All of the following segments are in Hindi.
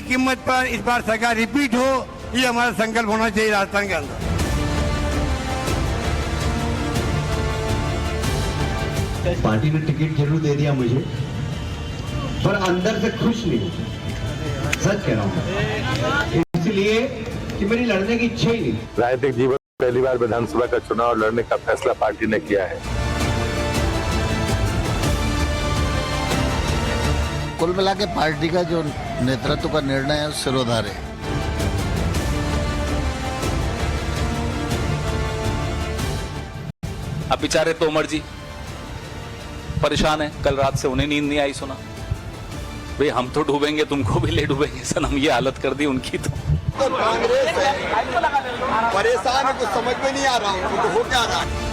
कीमत पर इस बार सरकार रिपीट हो, ये हमारा संकल्प होना चाहिए राजस्थान के अंदर। पार्टी ने टिकट जरूर दे दिया मुझे, पर अंदर से खुश नहीं, सच कह रहा हूँ, इसलिए कि मेरी लड़ने की इच्छा ही नहीं। राजनीतिक जीवन पहली बार विधानसभा का चुनाव लड़ने का फैसला पार्टी ने किया है। कुल मिला के पार्टी का जो नेतृत्व का निर्णय है सिरोधार है। अब बेचारे तोमर जी परेशान है, कल रात से उन्हें नींद नहीं आई, सुना भाई हम तो डूबेंगे तुमको भी ले डूबेंगे, सनम ये हालत कर दी उनकी। तो कांग्रेस है परेशान है, कुछ समझ में नहीं आ रहा हूँ तो हो क्या रहा है।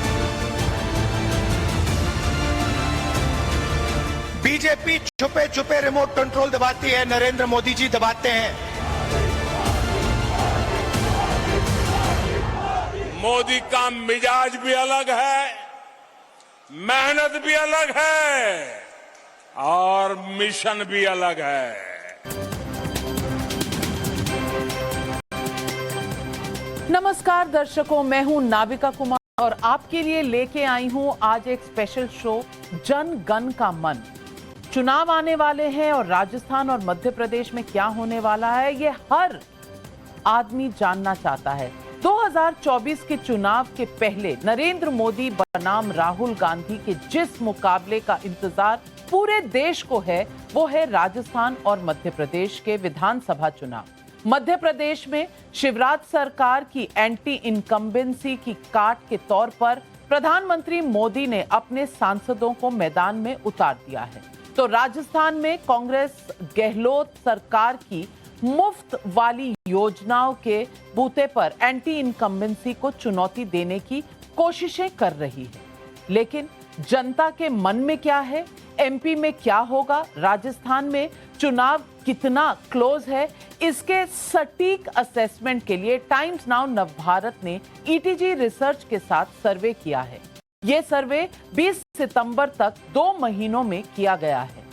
बीजेपी छुपे छुपे रिमोट कंट्रोल दबाती है, नरेंद्र मोदी जी दबाते हैं। मोदी का मिजाज भी अलग है, मेहनत भी अलग है और मिशन भी अलग है। नमस्कार दर्शकों, मैं हूं नाविका कुमार और आपके लिए लेके आई हूं आज एक स्पेशल शो जन गण का मन। चुनाव आने वाले हैं और राजस्थान और मध्य प्रदेश में क्या होने वाला है ये हर आदमी जानना चाहता है। 2024 के चुनाव के पहले नरेंद्र मोदी बनाम राहुल गांधी के जिस मुकाबले का इंतजार पूरे देश को है वो है राजस्थान और मध्य प्रदेश के विधानसभा चुनाव। मध्य प्रदेश में शिवराज सरकार की एंटी इनकम्बेंसी की काट के तौर पर प्रधानमंत्री मोदी ने अपने सांसदों को मैदान में उतार दिया है, तो राजस्थान में कांग्रेस गहलोत सरकार की मुफ्त वाली योजनाओं के बूते पर एंटी इनकम्बेंसी को चुनौती देने की कोशिशें कर रही है। लेकिन जनता के मन में क्या है, एमपी में क्या होगा, राजस्थान में चुनाव कितना क्लोज है, इसके सटीक असेसमेंट के लिए टाइम्स नाउ नवभारत ने ईटीजी रिसर्च के साथ सर्वे किया है। यह सर्वे 20 सितंबर तक 2 महीनों में किया गया है।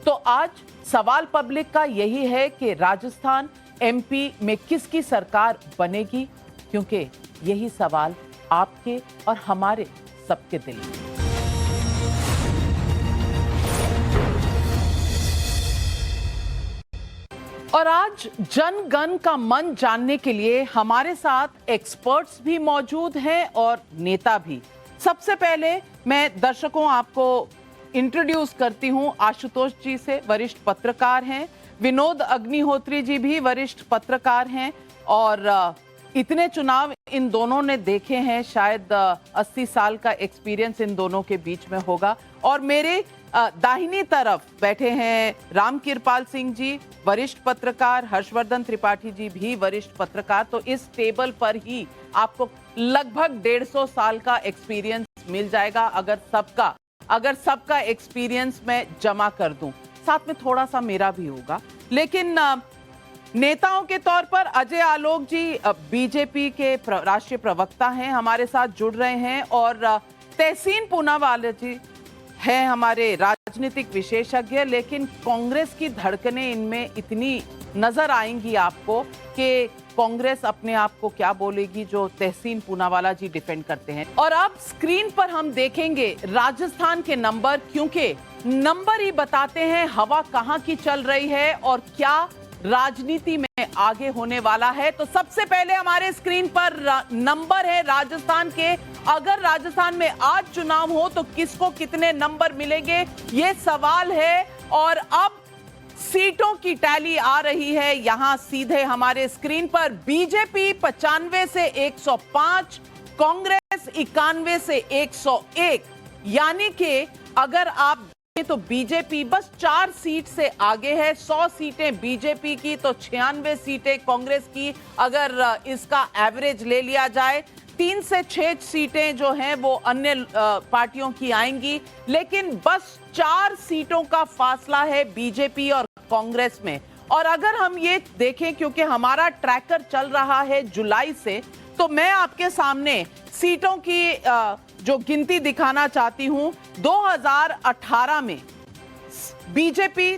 तो आज सवाल पब्लिक का यही है कि राजस्थान एमपी में किसकी सरकार बनेगी, क्योंकि यही सवाल आपके और हमारे सबके दिल में। और आज जन गण का मन जानने के लिए हमारे साथ एक्सपर्ट्स भी मौजूद हैं और नेता भी। सबसे पहले मैं दर्शकों आपको इंट्रोड्यूस करती हूं आशुतोष जी से, वरिष्ठ पत्रकार हैं। विनोद अग्निहोत्री जी भी वरिष्ठ पत्रकार हैं और इतने चुनाव इन दोनों ने देखे हैं, शायद 80 साल का एक्सपीरियंस इन दोनों के बीच में होगा। और मेरे दाहिनी तरफ बैठे हैं रामकृपाल सिंह जी, वरिष्ठ पत्रकार, हर्षवर्धन त्रिपाठी जी भी वरिष्ठ पत्रकार। तो इस टेबल पर ही आपको लगभग 150 साल का एक्सपीरियंस मिल जाएगा अगर सबका एक्सपीरियंस मैं जमा कर दूं, साथ में थोड़ा सा मेरा भी होगा। लेकिन नेताओं के तौर पर अजय आलोक जी बीजेपी के राष्ट्रीय प्रवक्ता हैं, हमारे साथ जुड़ रहे हैं। और तहसीन पूनावाला जी हैं हमारे राजनीतिक विशेषज्ञ, लेकिन कांग्रेस की धड़कनें इनमें इतनी नजर आएंगी आपको कि कांग्रेस अपने आप को क्या बोलेगी, जो तहसीन पूनावाला जी डिफेंड करते हैं। और अब स्क्रीन पर हम देखेंगे राजस्थान के नंबर, क्योंकि नंबर ही बताते हैं हवा कहां की चल रही है और क्या राजनीति में आगे होने वाला है। तो सबसे पहले हमारे स्क्रीन पर नंबर है राजस्थान के। अगर राजस्थान में आज चुनाव हो तो किसको कितने नंबर मिलेंगे, ये सवाल है। और अब सीटों की टैली आ रही है यहां सीधे हमारे स्क्रीन पर। बीजेपी 95 से 105, कांग्रेस 91 से 101, यानी कि अगर आप तो बीजेपी बस 4 सीट से आगे है। 100 सीटें बीजेपी की तो 96 सीटें कांग्रेस की। अगर इसका एवरेज ले लिया जाए 3 से 6 सीटें जो हैं वो अन्य पार्टियों की आएंगी, लेकिन बस 4 सीटों का फासला है बीजेपी और कांग्रेस में। और अगर हम ये देखें, क्योंकि हमारा ट्रैकर चल रहा है जुलाई से, तो मैं आपके सामने सीटों की जो गिनती दिखाना चाहती हूं। 2018 में बीजेपी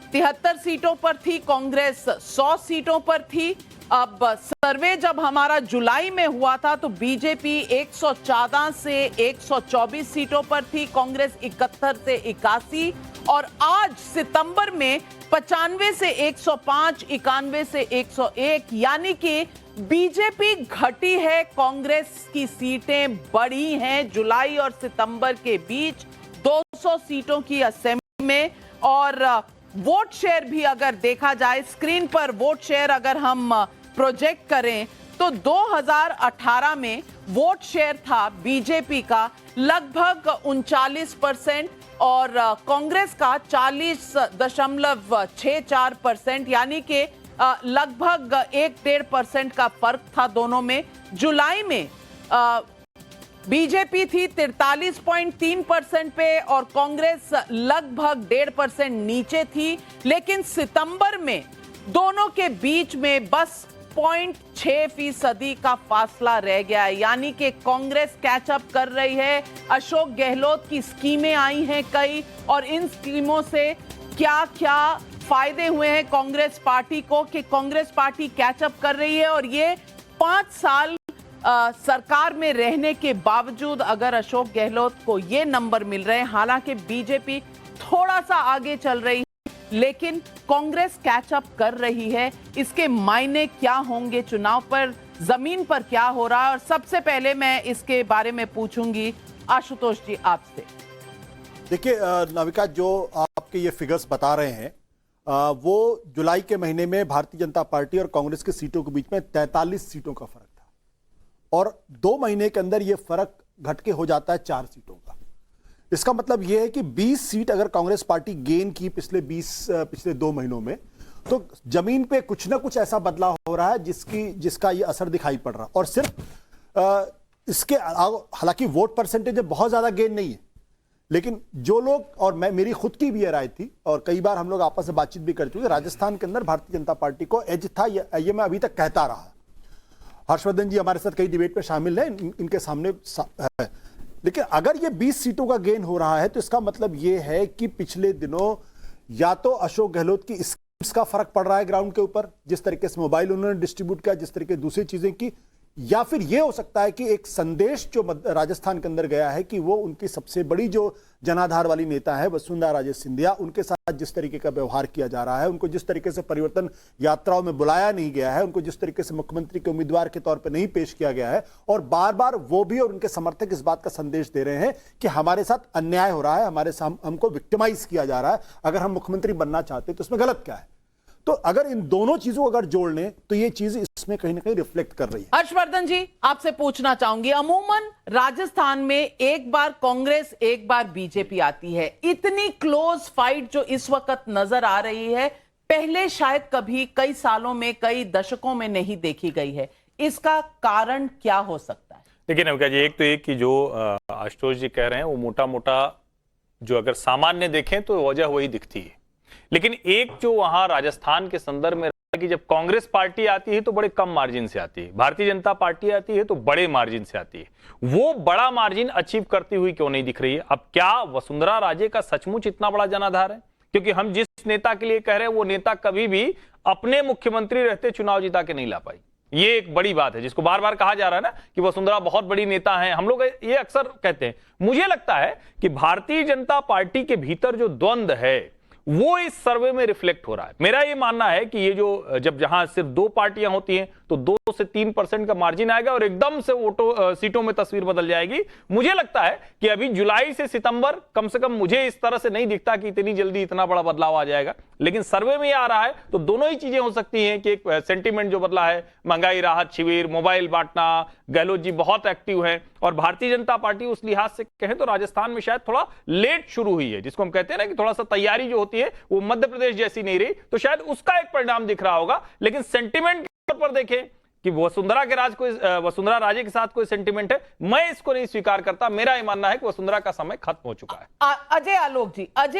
73 सीटों पर थी, कांग्रेस 100 सीटों पर थी। अब सर्वे जब हमारा जुलाई में हुआ था तो बीजेपी 114 से 124 सीटों पर थी, कांग्रेस 71 से 81, और आज सितंबर में 95 से 105, 91 से 101, यानी कि बीजेपी घटी है, कांग्रेस की सीटें बढ़ी हैं जुलाई और सितंबर के बीच 200 सीटों की असेंबली में। और वोट शेयर भी अगर देखा जाए, स्क्रीन पर वोट शेयर अगर हम प्रोजेक्ट करें तो 2018 में वोट शेयर था बीजेपी का लगभग 39% और कांग्रेस का 40.64%, यानी कि लगभग 1-1.5% का फर्क था दोनों में। जुलाई में बीजेपी थी 43.3% पे और कांग्रेस लगभग 1.5% नीचे थी, लेकिन सितंबर में दोनों के बीच में बस 0.6% का फासला रह गया है, यानी कि कांग्रेस कैचअप कर रही है। अशोक गहलोत की स्कीमें आई हैं कई, और इन स्कीमों से क्या क्या फायदे हुए हैं कांग्रेस पार्टी को कि कांग्रेस पार्टी कैचअप कर रही है। और ये 5 साल सरकार में रहने के बावजूद अगर अशोक गहलोत को ये नंबर मिल रहे हैं, हालांकि बीजेपी थोड़ा सा आगे चल रही है लेकिन कांग्रेस कैचअप कर रही है, इसके मायने क्या होंगे चुनाव पर, जमीन पर क्या हो रहा है? और सबसे पहले मैं इसके बारे में पूछूंगी आशुतोष जी आपसे। देखिए नाविका, जो आपके ये फिगर्स बता रहे हैं वो जुलाई के महीने में भारतीय जनता पार्टी और कांग्रेस की सीटों के बीच में 43 सीटों का फर्क था, और 2 महीने के अंदर ये फर्क घट के हो जाता है 4 सीटों का। इसका मतलब यह है कि 20 सीट अगर कांग्रेस पार्टी गेन की पिछले 2 महीनों में, तो जमीन पे कुछ ना कुछ ऐसा बदलाव हो रहा है जिसका ये असर दिखाई पड़ रहा है। और सिर्फ इसके हालांकि वोट परसेंटेज बहुत ज्यादा गेन नहीं है, लेकिन जो लोग, और मेरी खुद की भी ये राय थी और कई बार हम लोग आपस में बातचीत भी कर चुके, राजस्थान के अंदर भारतीय जनता पार्टी को एज था, ये मैं अभी तक कहता रहा। हर्षवर्धन जी हमारे साथ कई डिबेट में शामिल हैं, इनके सामने है। लेकिन अगर ये 20 सीटों का गेन हो रहा है तो इसका मतलब ये है कि पिछले दिनों या तो अशोक गहलोत की स्कीम्स का फर्क पड़ रहा है ग्राउंड के ऊपर, जिस तरीके से मोबाइल उन्होंने डिस्ट्रीब्यूट किया, जिस तरीके दूसरी चीजें की, या फिर यह हो सकता है कि एक संदेश जो राजस्थान के अंदर गया है कि वो उनकी सबसे बड़ी जो जनाधार वाली नेता है वसुंधरा राजे सिंधिया, उनके साथ जिस तरीके का व्यवहार किया जा रहा है, उनको जिस तरीके से परिवर्तन यात्राओं में बुलाया नहीं गया है, उनको जिस तरीके से मुख्यमंत्री के उम्मीदवार के तौर पर नहीं पेश किया गया है, और बार बार वो भी और उनके समर्थक इस बात का संदेश दे रहे हैं कि हमारे साथ अन्याय हो रहा है, हमको विक्टिमाइज किया जा रहा है, अगर हम मुख्यमंत्री बनना चाहते तो इसमें गलत क्या है? तो अगर इन दोनों चीजों को अगर जोड़ लें तो ये चीज इसमें कहीं ना कहीं रिफ्लेक्ट कर रही है। हर्षवर्धन जी आपसे पूछना चाहूंगी, अमूमन राजस्थान में एक बार कांग्रेस एक बार बीजेपी आती है, इतनी क्लोज फाइट जो इस वक्त नजर आ रही है पहले शायद कभी कई सालों में, कई दशकों में नहीं देखी गई है, इसका कारण क्या हो सकता है? देखिए नविका जी, एक तो एक कि जो आशुतोष जी कह रहे हैं वो मोटा मोटा जो अगर सामान्य देखें तो वजह वही दिखती है, लेकिन एक जो वहां राजस्थान के संदर्भ में कि जब कांग्रेस पार्टी आती है तो बड़े कम मार्जिन से आती है, भारतीय जनता पार्टी आती है तो बड़े मार्जिन से आती है, वो बड़ा मार्जिन अचीव करती हुई क्यों नहीं दिख रही है? अब क्या वसुंधरा राजे का सचमुच इतना बड़ा जनाधार है? क्योंकि हम जिस नेता के लिए कह रहे हैं वो नेता कभी भी अपने मुख्यमंत्री रहते चुनाव जिता के नहीं ला पाई, ये एक बड़ी बात है जिसको बार बार कहा जा रहा है ना कि वसुंधरा बहुत बड़ी नेता है, हम लोग ये अक्सर कहते हैं। मुझे लगता है कि भारतीय जनता पार्टी के भीतर जो द्वंद्व है वो इस सर्वे में रिफ्लेक्ट हो रहा है। मेरा ये मानना है कि ये जो जब जहां सिर्फ 2 पार्टियां होती हैं तो 2 से 3% का मार्जिन आएगा और एकदम से सीटों में तस्वीर बदल जाएगी। मुझे लगता है कि अभी जुलाई से सितंबर कम से कम मुझे इस तरह से नहीं दिखता कि इतनी जल्दी इतना बड़ा बदलाव आ जाएगा, लेकिन सर्वे में आ रहा है तो दोनों ही चीजें हो सकती हैं कि एक सेंटीमेंट जो बदला है, महंगाई राहत शिविर, मोबाइल बांटना, गहलोत जी बहुत एक्टिव है, और भारतीय जनता पार्टी उस लिहाज से कहें तो राजस्थान में शायद थोड़ा लेट शुरू हुई है, जिसको हम कहते हैं ना कि थोड़ा सा तैयारी जो होती है वो मध्य प्रदेश जैसी नहीं रही, तो शायद उसका एक परिणाम दिख रहा होगा। लेकिन सेंटीमेंट के तौर पर देखें कि वसुंधरा राजे के साथ कोई सेंटीमेंट है, मैं इसको नहीं स्वीकार करता। मेरा यह मानना है कि वसुंधरा का समय खत्म हो चुका है। अजय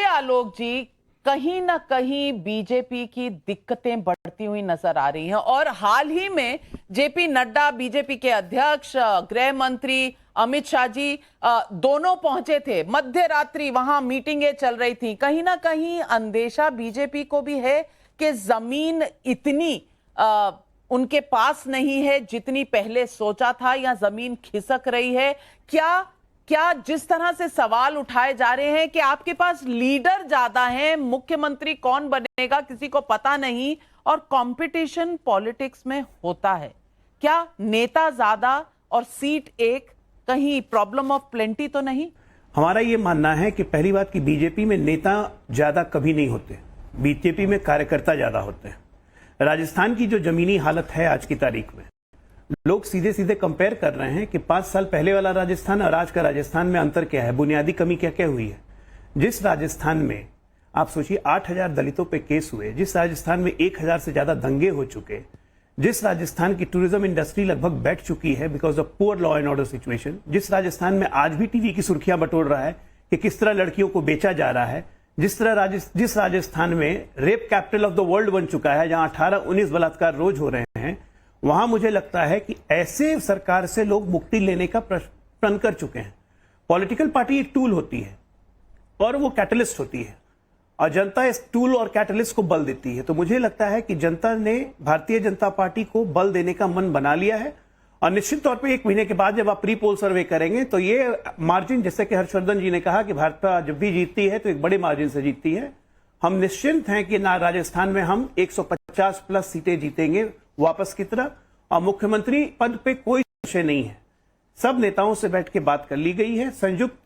आलोक जी, कहीं ना कहीं बीजेपी की दिक्कतें बढ़ती हुई नजर आ रही हैं, और हाल ही में जेपी नड्डा, बीजेपी के अध्यक्ष, गृह मंत्री अमित शाह जी दोनों पहुंचे थे। मध्य रात्रि वहां मीटिंगें चल रही थी। कहीं ना कहीं अंदेशा बीजेपी को भी है कि जमीन इतनी उनके पास नहीं है जितनी पहले सोचा था, या जमीन खिसक रही है। क्या जिस तरह से सवाल उठाए जा रहे हैं कि आपके पास लीडर ज्यादा हैं, मुख्यमंत्री कौन बनेगा किसी को पता नहीं, और कंपटीशन पॉलिटिक्स में होता है, क्या नेता ज्यादा और सीट एक कहीं प्रॉब्लम ऑफ प्लेंटी तो नहीं? हमारा ये मानना है कि पहली बात कि बीजेपी में नेता ज्यादा कभी नहीं होते, बीजेपी में कार्यकर्ता ज्यादा होते हैं। राजस्थान की जो जमीनी हालत है आज की तारीख में, लोग सीधे सीधे कंपेयर कर रहे हैं कि 5 साल पहले वाला राजस्थान और आज का राजस्थान में अंतर क्या है, बुनियादी कमी क्या क्या हुई है। जिस राजस्थान में आप सोचिए 8,000 दलितों पे केस हुए, जिस राजस्थान में 1,000 से ज्यादा दंगे हो चुके, जिस राजस्थान की टूरिज्म इंडस्ट्री लगभग बैठ चुकी है because of poor law and order situation, जिस राजस्थान में आज भी टीवी की सुर्खियां बटोर रहा है कि किस तरह लड़कियों को बेचा जा रहा है, जिस राजस्थान में rape capital of the world बन चुका है, जहां 18-19 बलात्कार रोज हो रहे हैं, वहां मुझे लगता है कि ऐसे सरकार से लोग मुक्ति लेने का प्रण कर चुके हैं। पॉलिटिकल पार्टी एक टूल होती है और वो कैटलिस्ट होती है, और जनता इस टूल और कैटलिस्ट को बल देती है। तो मुझे लगता है कि जनता ने भारतीय जनता पार्टी को बल देने का मन बना लिया है, और निश्चित तौर पे 1 महीने के बाद जब आप प्री पोल सर्वे करेंगे तो ये मार्जिन, जैसे कि हर्षवर्धन जी ने कहा कि भाजपा जब भी जीतती है तो एक बड़े मार्जिन से जीतती है, हम निश्चिंत हैं कि ना राजस्थान में हम 150 प्लस सीटें जीतेंगे वापस की तरह, और मुख्यमंत्री पद पे कोई संशय नहीं है। सब नेताओं से बैठ के बात कर ली गई है, संयुक्त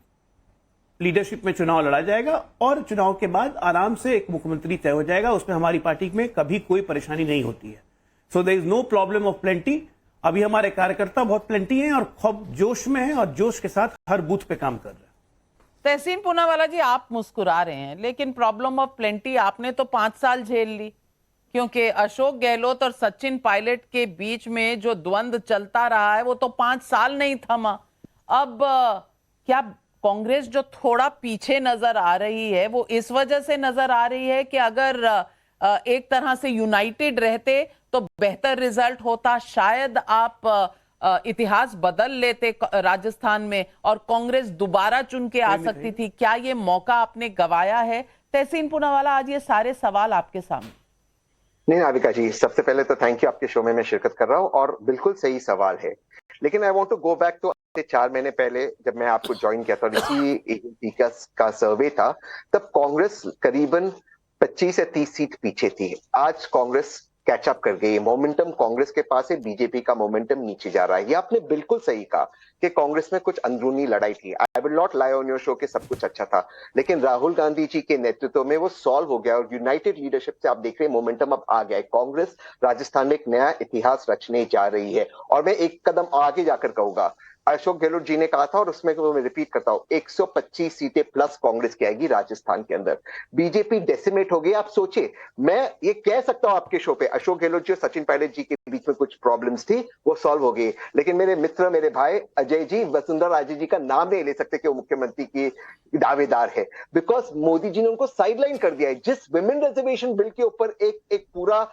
लीडरशिप में चुनाव लड़ा जाएगा और चुनाव के बाद आराम से एक मुख्यमंत्री तय हो जाएगा। उसमें हमारी पार्टी में कभी कोई परेशानी नहीं होती है। So there is no problem of plenty. अभी हमारे कार्यकर्ता बहुत प्लेंटी हैं और खूब जोश में हैं, और जोश के साथ हर बूथ पे काम कर रहे हैं। तहसीन पूनावाला जी, आप मुस्कुरा रहे हैं, लेकिन प्रॉब्लम ऑफ प्लेंटी आपने तो 5 साल झेल ली, क्योंकि अशोक गहलोत और सचिन पायलट के बीच में जो द्वंद्व चलता रहा है वो तो 5 साल नहीं थमा। अब क्या कांग्रेस जो थोड़ा पीछे नजर आ रही है वो इस वजह से नजर आ रही है कि अगर एक तरह से यूनाइटेड रहते तो बेहतर रिजल्ट होता, शायद आप इतिहास बदल लेते राजस्थान में और कांग्रेस दोबारा चुन के आ सकती थी? क्या ये मौका आपने गवाया है? तहसीन पूनावाला, आज ये सारे सवाल आपके सामने। नहीं नाविका जी, सबसे पहले तो थैंक यू, आपके शो में मैं शिरकत कर रहा हूँ और बिल्कुल सही सवाल है। लेकिन I want to go back to 4 महीने पहले जब मैं आपको ज्वाइन किया था और इसी एजेंसी का सर्वे था, तब कांग्रेस करीबन 25 से 30 सीट पीछे थी। आज कांग्रेस कैचअप कर गई, मोमेंटम कांग्रेस के पास है, बीजेपी का मोमेंटम नीचे जा रहा है। ये आपने बिल्कुल सही कहा कि कांग्रेस में कुछ अंदरूनी लड़ाई थी। I will not lie on your show कि सब कुछ अच्छा था, लेकिन राहुल गांधी जी के नेतृत्व में वो सॉल्व हो गया और यूनाइटेड लीडरशिप से आप देख रहे हैं मोमेंटम अब आ गया है। कांग्रेस राजस्थान में एक नया इतिहास रचने जा रही है। और मैं एक कदम आगे जाकर कहूंगा, अशोक गहलोत जी ने कहा था और उसमें मैं रिपीट करता हूं, 125 सीटें प्लस कांग्रेस की आएगी राजस्थान के अंदर। बीजेपी डेसिमेट हो गई। आप सोचिए, मैं ये कह सकता हूं आपके शो पे, अशोक गहलोत जी और सचिन पायलट जी के बीच में कुछ प्रॉब्लम्स थी, वो सॉल्व हो गई, लेकिन मेरे मित्र, मेरे भाई अजय जी वसुंधरा राजे जी का नाम नहीं ले सकते कि वो मुख्यमंत्री की दावेदार है, बिकॉज मोदी जी ने उनको साइडलाइन कर दिया है। जिस विमेन रिजर्वेशन बिल के ऊपर एक पूरा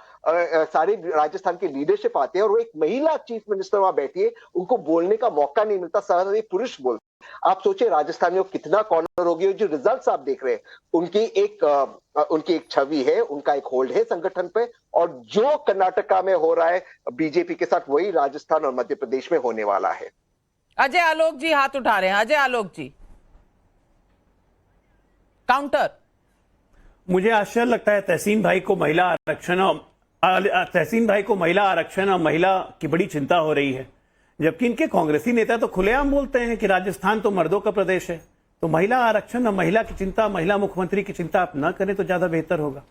सारे राजस्थान की लीडरशिप आते हैं और वो एक महिला चीफ मिनिस्टर वहां बैठी है, उनको बोलने का मौका नहीं मिलता, सारे पुरुष बोलते। आप सोचिए राजस्थान में कितना कॉर्नर हो गया। जो रिजल्ट्स आप देख रहे हैं, उनकी एक छवि है, उनका एक होल्ड है संगठन पे, और जो कर्नाटका में हो रहा है बीजेपी के साथ, वही राजस्थान और मध्य प्रदेश में होने वाला है। अजय आलोक जी हाथ उठा रहे हैं। अजय आलोक जी, काउंटर। मुझे आश्चर्य लगता है तहसीन भाई को महिला आरक्षण और महिला की बड़ी चिंता हो रही है, जबकि इनके कांग्रेसी नेता तो खुलेआम बोलते हैं कि राजस्थान तो मर्दों का प्रदेश है। तो महिला आरक्षण और महिला की चिंता, महिला मुख्यमंत्री की चिंता आप ना करें तो ज्यादा बेहतर होगा।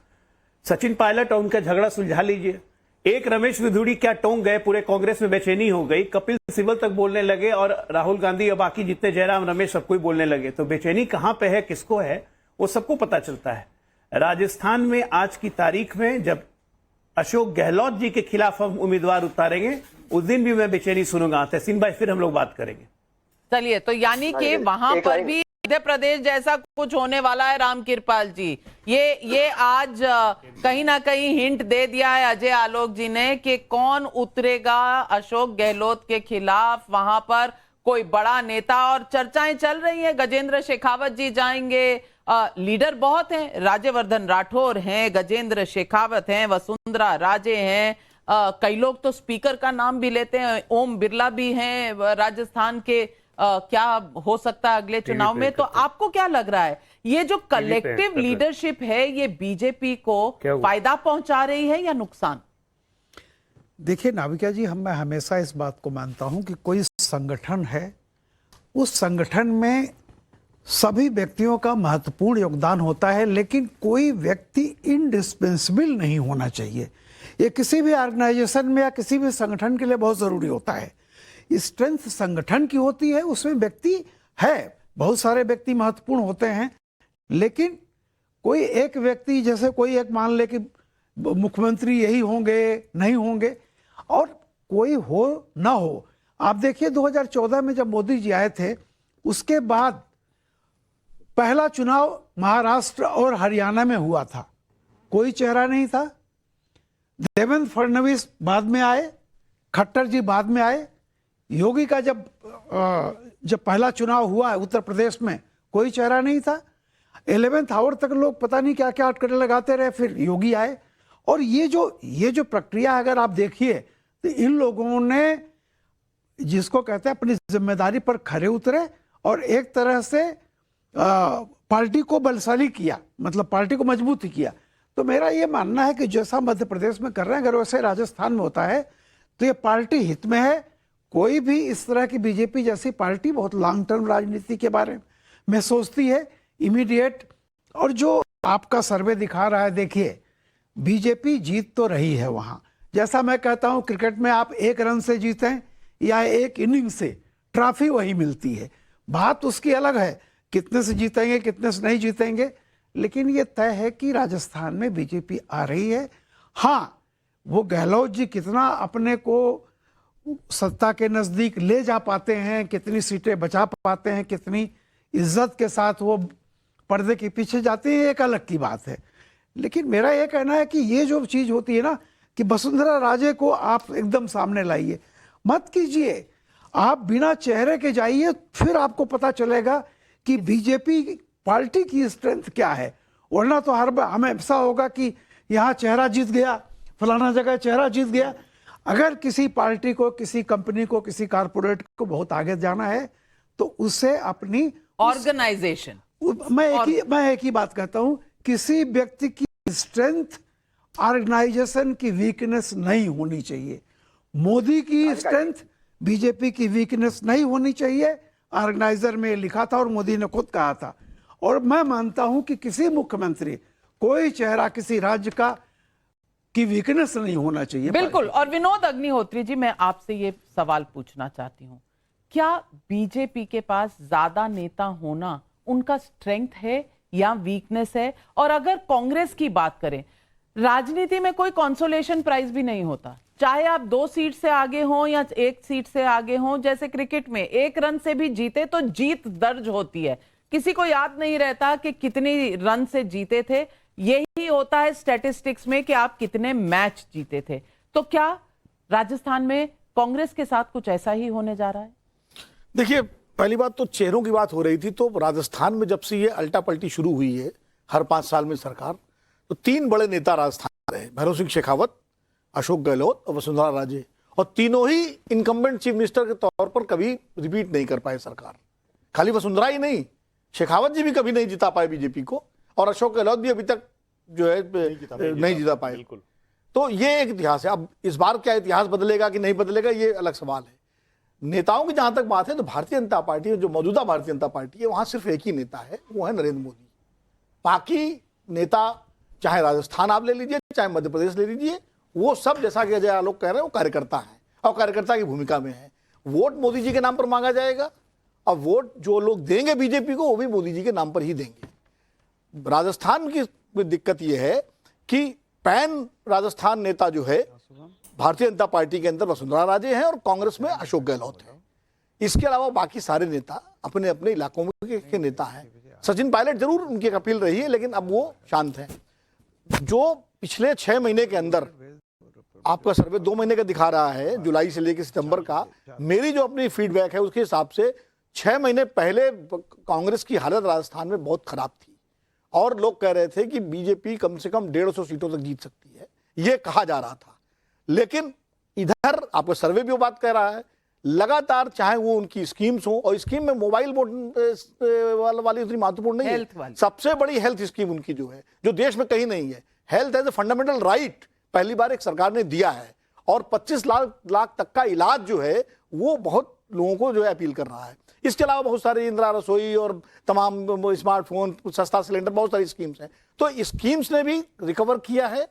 सचिन पायलट और उनका झगड़ा सुलझा लीजिए। एक रमेश विधुड़ी क्या टोंक गए, पूरे कांग्रेस में बेचैनी हो गई, कपिल सिब्बल तक बोलने लगे और राहुल गांधी और बाकी जितने जयराम रमेश सब कोई बोलने लगे। तो बेचैनी कहां पे है, किसको है, वो सबको पता चलता है। राजस्थान में आज की तारीख में जब अशोक गहलोत जी के खिलाफ हम उम्मीदवार उतारेंगे, उस दिन भी मैं बेचैनी सुनूंगा। तहसीन भाई, फिर हम लोग बात करेंगे। चलिए, तो यानी कि वहां पर भी मध्य प्रदेश जैसा कुछ होने वाला है राम कृपाल जी। ये आज कहीं ना कहीं हिंट दे दिया है अजय आलोक जी ने कि कौन उतरेगा अशोक गहलोत के खिलाफ वहां पर, कोई बड़ा नेता। और चर्चाएं चल रही हैं, गजेंद्र शेखावत जी जाएंगे, लीडर बहुत हैं, राज्यवर्धन राठौर हैं, गजेंद्र शेखावत हैं, वसुंधरा राजे हैं, कई लोग तो स्पीकर का नाम भी लेते हैं, ओम बिरला भी हैं राजस्थान के। क्या हो सकता है अगले चुनाव में? तो आपको क्या लग रहा है, ये जो कलेक्टिव लीडरशिप है ये बीजेपी को फायदा पहुंचा रही है या नुकसान? देखिए नाविका जी, मैं हमेशा इस बात को मानता हूं कि कोई संगठन है, उस संगठन में सभी व्यक्तियों का महत्वपूर्ण योगदान होता है, लेकिन कोई व्यक्ति इंडिस्पेंसिबल नहीं होना चाहिए। ये किसी भी ऑर्गेनाइजेशन में या किसी भी संगठन के लिए बहुत जरूरी होता है। स्ट्रेंथ संगठन की होती है, उसमें व्यक्ति है, बहुत सारे व्यक्ति महत्वपूर्ण होते हैं, लेकिन कोई एक व्यक्ति, जैसे कोई एक मान ले कि मुख्यमंत्री यही होंगे, नहीं होंगे, और कोई हो ना हो। आप देखिए 2014 में जब मोदी जी आए थे, उसके बाद पहला चुनाव महाराष्ट्र और हरियाणा में हुआ था, कोई चेहरा नहीं था। देवेंद्र फडणवीस बाद में आए, खट्टर जी बाद में आए, योगी का जब पहला चुनाव हुआ उत्तर प्रदेश में, कोई चेहरा नहीं था। 11th आवर तक लोग पता नहीं क्या क्या अटकलें लगाते रहे, फिर योगी आए। और ये जो प्रक्रिया अगर आप देखिए तो इन लोगों ने, जिसको कहते हैं, अपनी जिम्मेदारी पर खरे उतरे और एक तरह से पार्टी को बलशाली किया, मतलब पार्टी को मजबूत किया। तो मेरा ये मानना है कि जैसा मध्य प्रदेश में कर रहे हैं, अगर वैसे राजस्थान में होता है तो ये पार्टी हित में है। कोई भी इस तरह की बीजेपी जैसी पार्टी बहुत लॉन्ग टर्म राजनीति के बारे में सोचती है, इमीडिएट। और जो आपका सर्वे दिखा रहा है, देखिए बीजेपी जीत तो रही है वहां। जैसा मैं कहता हूं, क्रिकेट में आप 1 रन से जीतें या 1 इनिंग से, ट्रॉफी वही मिलती है। बात उसकी अलग है, कितने से जीतेंगे, कितने से नहीं जीतेंगे, लेकिन ये तय है कि राजस्थान में बीजेपी आ रही है। हाँ, वो गहलोत जी कितना अपने को सत्ता के नजदीक ले जा पाते हैं, कितनी सीटें बचा पाते हैं, कितनी इज्जत के साथ वो पर्दे के पीछे जाते हैं, एक अलग की बात है। लेकिन मेरा ये कहना है कि ये जो चीज होती है ना, कि वसुंधरा राजे को आप एकदम सामने लाइए, मत कीजिए, आप बिना चेहरे के जाइए, फिर आपको पता चलेगा कि बीजेपी पार्टी की स्ट्रेंथ क्या है। वरना तो हमेशा होगा कि यहाँ चेहरा जीत गया, फलाना जगह चेहरा जीत गया। अगर किसी पार्टी को, किसी कंपनी को, किसी कारपोरेट को बहुत आगे जाना है तो उसे अपनी ऑर्गेनाइजेशन, मैं एक ही बात कहता हूं, किसी व्यक्ति की स्ट्रेंथ ऑर्गेनाइजेशन की वीकनेस नहीं होनी चाहिए। मोदी की स्ट्रेंथ बीजेपी की वीकनेस नहीं होनी चाहिए। ऑर्गेनाइजर में लिखा था और मोदी ने खुद कहा था। और मैं मानता हूं कि किसी मुख्यमंत्री, कोई चेहरा किसी राज्य का की वीकनेस नहीं होना चाहिए। बिल्कुल। और विनोद अग्निहोत्री जी, मैं आपसे ये सवाल पूछना चाहती हूँ, क्या बीजेपी के पास ज्यादा नेता होना उनका स्ट्रेंथ है या वीकनेस है? और अगर कांग्रेस की बात करें, राजनीति में कोई कंसोलेशन प्राइज भी नहीं होता, चाहे आप 2 सीट से आगे हों या 1 सीट से आगे हों। जैसे क्रिकेट में 1 रन से भी जीते तो जीत दर्ज होती है, किसी को याद नहीं रहता कि कितनी रन से जीते थे। यही होता है स्टैटिस्टिक्स में कि आप कितने मैच जीते थे। तो क्या राजस्थान में कांग्रेस के साथ कुछ ऐसा ही होने जा रहा है? देखिए, पहली बात तो चेहरों की बात हो रही थी, तो राजस्थान में जब से ये अल्टा पल्टी शुरू हुई है हर 5 साल में सरकार, तो 3 बड़े नेता राजस्थान रहे, भैरव सिंह शेखावत, अशोक गहलोत और वसुंधरा राजे, और तीनों ही इनकम्बेंट चीफ मिनिस्टर के तौर पर कभी रिपीट नहीं कर पाए सरकार। खाली वसुंधरा ही नहीं, शेखावत जी भी कभी नहीं जिता पाए बीजेपी को, और अशोक गहलोत भी अभी तक जो है नहीं जिता पाए। बिल्कुल। तो ये एक इतिहास है। अब इस बार क्या इतिहास बदलेगा कि नहीं बदलेगा, ये अलग सवाल है। नेताओं की जहां तक बात है तो भारतीय जनता पार्टी, जो मौजूदा भारतीय जनता पार्टी है, वहां सिर्फ एक ही नेता है, वो है नरेंद्र मोदी। बाकी नेता, चाहे राजस्थान आप ले लीजिए, चाहे मध्य प्रदेश ले लीजिए, वो सब जैसा कि अजय आलोक कह रहे हैं, वो कार्यकर्ता है और कार्यकर्ता की भूमिका में है। वोट मोदी जी के नाम पर मांगा जाएगा और वोट जो लोग देंगे बीजेपी को, वो भी मोदी जी के नाम पर ही देंगे। राजस्थान की दिक्कत यह है कि पैन राजस्थान नेता जो है भारतीय जनता पार्टी के अंदर वसुंधरा राजे हैं और कांग्रेस में अशोक गहलोत है। इसके अलावा बाकी सारे नेता अपने अपने इलाकों में के नेता हैं। सचिन पायलट जरूर उनकी एक अपील रही है, लेकिन अब वो शांत हैं। जो पिछले 6 महीने के अंदर आपका सर्वे 2 महीने का दिखा रहा है, जुलाई से लेकर सितंबर का, मेरी जो अपनी फीडबैक है उसके हिसाब से 6 महीने पहले कांग्रेस की हालत राजस्थान में बहुत खराब थी और लोग कह रहे थे कि बीजेपी कम से कम 150 सीटों तक जीत सकती है, ये कहा जा रहा था। लेकिन इधर आपका सर्वे भी वो बात कह रहा है, लगातार चाहे वो उनकी स्कीम्स हो, और स्कीम में मोबाइल वाली उतनी महत्वपूर्ण नहीं है, सबसे बड़ी हेल्थ स्कीम उनकी जो है, जो देश में कहीं नहीं है। Health as a fundamental right पहली बार एक सरकार ने दिया है, और 25 लाख तक का इलाज जो है वो बहुत लोगों को जो है अपील कर रहा है। इसके अलावा बहुत सारी इंदिरा रसोई और तमाम स्मार्टफोन, सस्ता सिलेंडर, बहुत सारी स्कीम्स हैं। तो स्कीम्स ने भी रिकवर किया है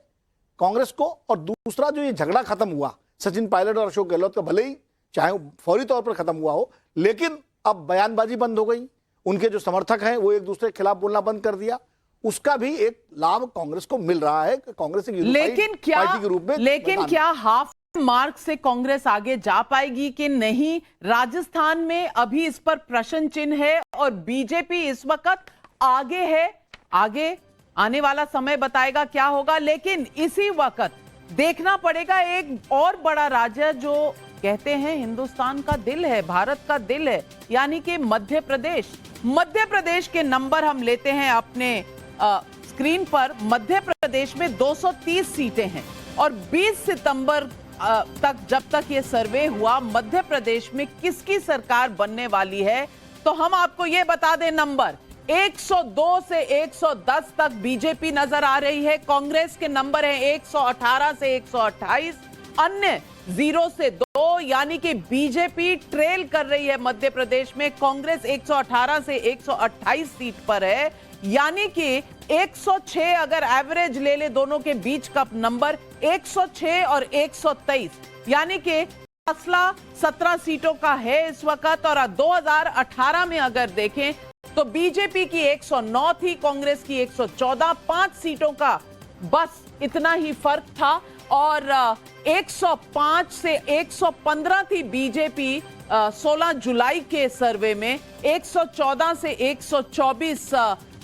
कांग्रेस को। और दूसरा जो ये झगड़ा खत्म हुआ सचिन पायलट और अशोक गहलोत का, भले ही चाहे फौरी तौर पर खत्म हुआ हो, लेकिन अब बयानबाजी बंद हो गई, उनके जो समर्थक हैं वो एक दूसरे के खिलाफ बोलना बंद कर दिया, उसका भी एक लाभ कांग्रेस को मिल रहा है। कांग्रेस एक पार्टी के रूप में, लेकिन क्या हाफ मार्क से कांग्रेस आगे जा पाएगी कि नहीं? राजस्थान में अभी इस पर प्रश्न चिन्ह है और बीजेपी इस वक्त आगे है। आगे आने वाला समय बताएगा क्या होगा, लेकिन इसी वक्त देखना पड़ेगा एक और बड़ा राज्य जो कहते हैं हिंदुस्तान का दिल है, भारत का दिल है, यानी कि मध्य प्रदेश। मध्य प्रदेश के नंबर हम लेते हैं अपने स्क्रीन पर। मध्य प्रदेश में 230 सीटें हैं और 20 सितंबर तक, जब तक ये सर्वे हुआ, मध्य प्रदेश में किसकी सरकार बनने वाली है, तो हम आपको ये बता दें नंबर 102 से 110 तक बीजेपी नजर आ रही है। कांग्रेस के नंबर है 118 से 128, अन्य 0 से 2, यानी कि बीजेपी ट्रेल कर रही है मध्य प्रदेश में। कांग्रेस 118 से 128 सीट पर है, यानी कि 106 अगर एवरेज ले ले दोनों के बीच का नंबर 106 और 123, यानी कि फासला 17 सीटों का है इस वक्त। और 2018 में अगर देखें तो बीजेपी की 109 थी, कांग्रेस की 114, 5 सीटों का बस इतना ही फर्क था। और 105 से 115 थी बीजेपी 16 जुलाई के सर्वे में, 114 से 124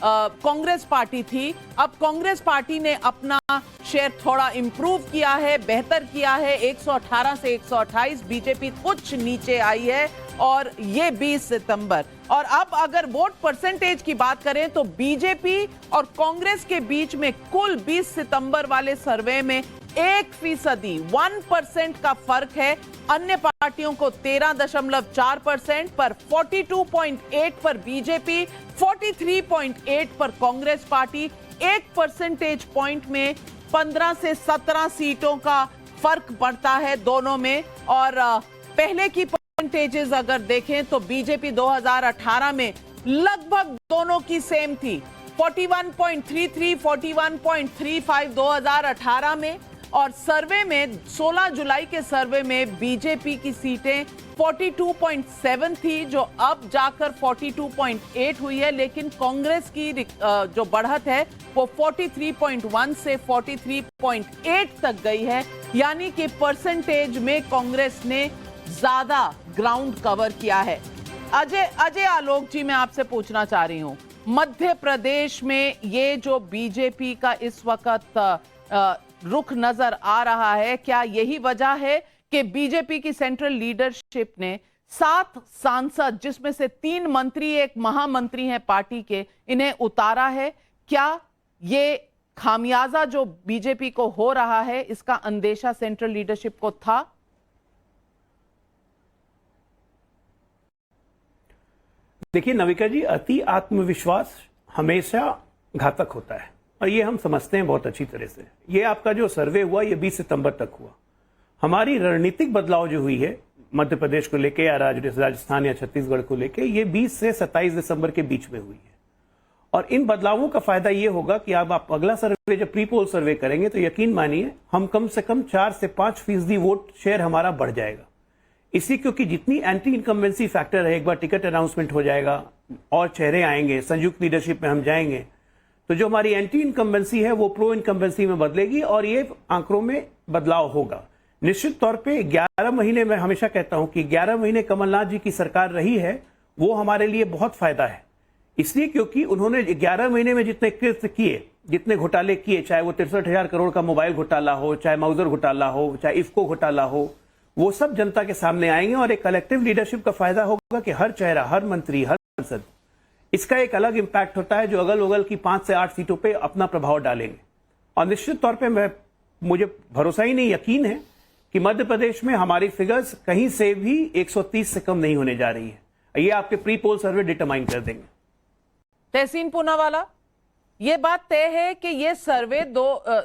कांग्रेस पार्टी थी। अब कांग्रेस पार्टी ने अपना शेयर थोड़ा इंप्रूव किया है, बेहतर किया है, 118 से 128, बीजेपी कुछ नीचे आई है और ये 20 सितंबर। और अब अगर वोट परसेंटेज की बात करें तो बीजेपी और कांग्रेस के बीच में कुल 20 सितंबर वाले सर्वे में 1% 1% का फर्क है। अन्य पार्टियों को 13.4% पर, 42.8 पर बीजेपी, 43.8 पर कांग्रेस पार्टी। 1 परसेंटेज पॉइंट में 15 से 17 सीटों का फर्क पड़ता है दोनों में। और पहले की परसेंटेजेस अगर देखें तो बीजेपी 2018 में लगभग दोनों की सेम थी, 41.33, 41.35 2018 में। और सर्वे में 16 जुलाई के सर्वे में बीजेपी की सीटें 42.7 थी, जो अब जाकर 42.8 हुई है, लेकिन कांग्रेस की जो बढ़त है वो 43.1 से 43.8 तक गई है, यानी कि परसेंटेज में कांग्रेस ने ज्यादा ग्राउंड कवर किया है। अजय आलोक जी, मैं आपसे पूछना चाह रही हूं, मध्य प्रदेश में ये जो बीजेपी का इस वक्त रुख नजर आ रहा है, क्या यही वजह है कि बीजेपी की सेंट्रल लीडरशिप ने 7 सांसद, जिसमें से 3 मंत्री, एक महामंत्री हैं पार्टी के, इन्हें उतारा है? क्या ये खामियाजा जो बीजेपी को हो रहा है, इसका अंदेशा सेंट्रल लीडरशिप को था? देखिए नविका जी, अति आत्मविश्वास हमेशा घातक होता है और ये हम समझते हैं बहुत अच्छी तरह से। ये आपका जो सर्वे हुआ ये 20 सितंबर तक हुआ। हमारी रणनीतिक बदलाव जो हुई है मध्य प्रदेश को लेके या राजस्थान या छत्तीसगढ़ को लेके, ये 20 से 27 दिसंबर के बीच में हुई है। और इन बदलावों का फायदा ये होगा कि अब आप अगला सर्वे जब प्री पोल सर्वे करेंगे तो यकीन मानिए हम कम से कम 4 से 5% वोट शेयर हमारा बढ़ जाएगा। इसी क्योंकि जितनी एंटी इनकम्बेंसी फैक्टर है, एक बार टिकट अनाउंसमेंट हो जाएगा और चेहरे आएंगे, संयुक्त लीडरशिप में हम जाएंगे, तो जो हमारी एंटी इनकम्बेंसी है वो प्रो इनकम्बेंसी में बदलेगी और ये आंकड़ों में बदलाव होगा। निश्चित तौर पे 11 महीने, मैं हमेशा कहता हूं कि 11 महीने कमलनाथ जी की सरकार रही है, वो हमारे लिए बहुत फायदा है। इसलिए क्योंकि उन्होंने 11 महीने में जितने कृत्य किए, जितने घोटाले किए, चाहे वो 63,000 करोड़ का मोबाइल घोटाला हो, चाहे मौजर घोटाला हो, चाहे इफ्को घोटाला हो, वो सब जनता के सामने आएंगे और एक कलेक्टिव लीडरशिप का फायदा होगा कि हर चेहरा, हर मंत्री, हर सांसद, इसका एक अलग इंपैक्ट होता है जो अगल बगल की 5 से 8 सीटों पे अपना प्रभाव डालेंगे। और निश्चित तौर पे मुझे भरोसा ही नहीं, यकीन है कि मध्य प्रदेश में हमारी फिगर्स कहीं से भी 130 से कम नहीं होने जा रही है। ये आपके प्री पोल सर्वे डिटरमाइन कर देंगे। तहसीन पूनावाला, ये बात तय है कि ये सर्वे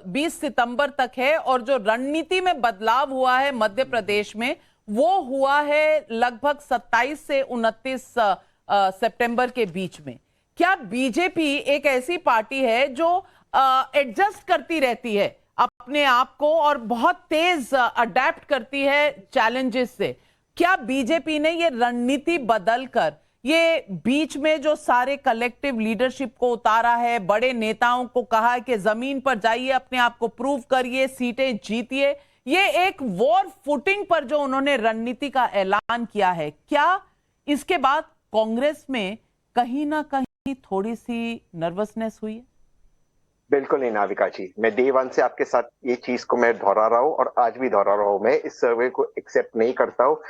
20 सितंबर तक है और जो रणनीति में बदलाव हुआ है मध्य प्रदेश में वो हुआ है लगभग 27 से 29 सितंबर के बीच में। क्या बीजेपी एक ऐसी पार्टी है जो एडजस्ट करती रहती है अपने आप को और बहुत तेज अडेप्ट करती है चैलेंजेस से? क्या बीजेपी ने ये रणनीति बदलकर ये बीच में जो सारे कलेक्टिव लीडरशिप को उतारा है, बड़े नेताओं को कहा है कि जमीन पर जाइए, अपने आप को प्रूव करिए, सीटें जीतिए, ये एक वॉर फुटिंग पर जो उन्होंने रणनीति का ऐलान किया है, क्या इसके बाद कांग्रेस में कहीं ना कहीं थोड़ी सी नर्वसनेस हुई है? बिल्कुल नहीं नाविका जी, मैं डे वन से आपके साथ ये चीज को मैं दोहरा रहा हूँ और आज भी दोहरा रहा हूँ। मैं इस सर्वे को एक्सेप्ट नहीं करता हूँ।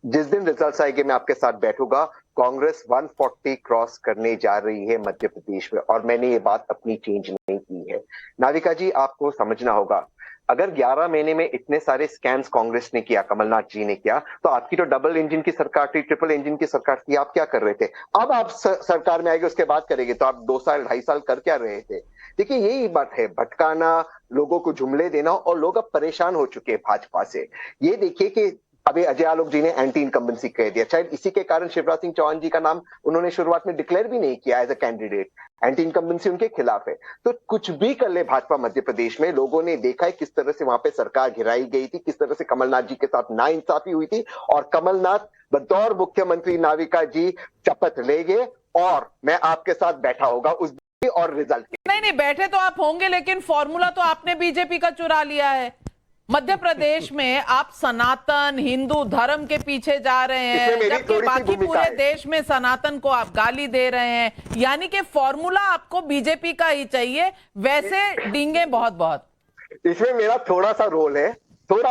जिस दिन रिजल्ट्स आएंगे मैं आपके साथ बैठूंगा। कांग्रेस 140 क्रॉस करने जा रही है मध्य प्रदेश में और मैंने ये बात अपनी चेंज नहीं की है। नाविका जी, आपको समझना होगा, अगर 11 महीने में इतने सारे स्कैम्स कांग्रेस ने किया, कमलनाथ जी ने किया, तो आपकी तो डबल इंजन की सरकार थी, ट्रिपल इंजन की सरकार थी, आप क्या कर रहे थे? अब आप सरकार में आएंगे उसके बाद करेंगे, तो आप 2 साल 2.5 साल कर क्या रहे थे? देखिए यही बात है, भटकाना, लोगों को जुमले देना, और लोग अब परेशान हो चुके हैं भाजपा से। ये देखिए कि अभी अजय आलोक जी ने एंटी इनकम्बेंसी कह दिया, शायद इसी के कारण शिवराज सिंह चौहान जी का नाम उन्होंने शुरुआत में डिक्लेयर भी नहीं किया as a candidate. Anti incumbency उनके खिलाफ है। तो कुछ भी कर ले भाजपा मध्य प्रदेश में, लोगों ने देखा है किस तरह से वहां पे सरकार गिराई गई थी, किस तरह से कमलनाथ जी के साथ नाइंसाफी हुई थी, और कमलनाथ बतौर मुख्यमंत्री नाविका जी शपथ ले गए और मैं आपके साथ बैठा होगा उस और रिजल्ट के। नहीं बैठे तो आप होंगे, लेकिन फॉर्मूला तो आपने बीजेपी का चुरा लिया है। मध्य प्रदेश में आप सनातन हिंदू धर्म के पीछे जा रहे हैं, जबकि बाकी पूरे देश में सनातन को आप गाली दे रहे हैं। यानी कि फॉर्मूला आपको बीजेपी का ही चाहिए, वैसे डींगे बहुत बहुत। इसमें मेरा थोड़ा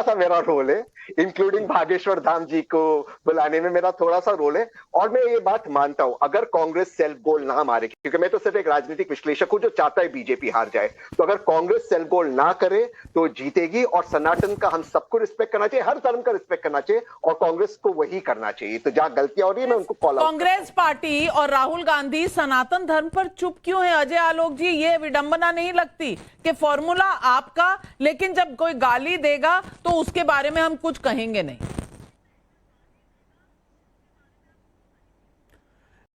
सा मेरा रोल है, इंक्लूडिंग भागेश्वर धाम जी को बुलाने में मेरा थोड़ा सा रोल है। और मैं ये बात मानता हूं, अगर कांग्रेस सेल्फ गोल ना मारे, क्योंकि मैं तो सिर्फ एक राजनीतिक विश्लेषक हूं जो चाहता है बीजेपी हार जाए, तो अगर कांग्रेस सेल्फ गोल ना करे तो जीतेगी। और सनातन का हम सबको रिस्पेक्ट करना चाहिए, हर धर्म का रिस्पेक्ट करना चाहिए, और कांग्रेस को वही करना चाहिए। तो जहां गलतियां हो रही है मैं उनको कॉल आउट। कांग्रेस पार्टी और राहुल गांधी सनातन धर्म पर चुप क्यों है? अजय आलोक जी, ये विडंबना नहीं लगती कि फॉर्मूला आपका, लेकिन जब कोई गाली देगा तो उसके बारे में हम कुछ कहेंगे नहीं?